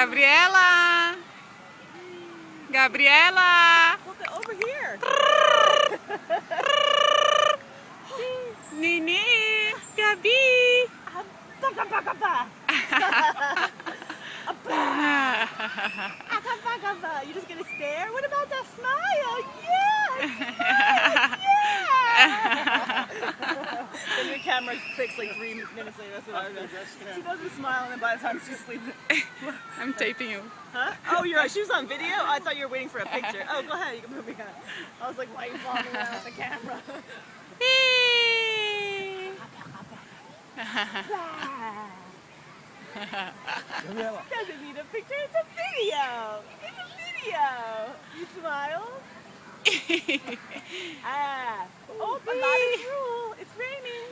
Gabriela! Gabriela! Over here. Nini! Gabi! You just gonna stare? What about that smile? Yes! Then your camera clicks like 3 minutes later. That's what I was. She doesn't smile, and then by the time she's sleeping. I'm taping you. Huh? Oh, she was on video? I thought you were waiting for a picture. Oh, go ahead. You can move me on. I was like, why are you following around with the camera? Doesn't need a picture, it's a video! It's a video! You smile? Oh, a lot of drool! It's raining!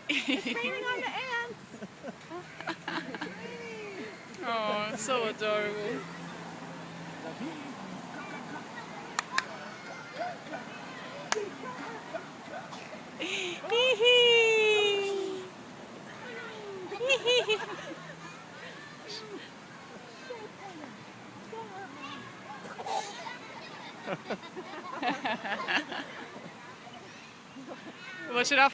It's raining on the ants! Oh, it's so adorable. Vou tirar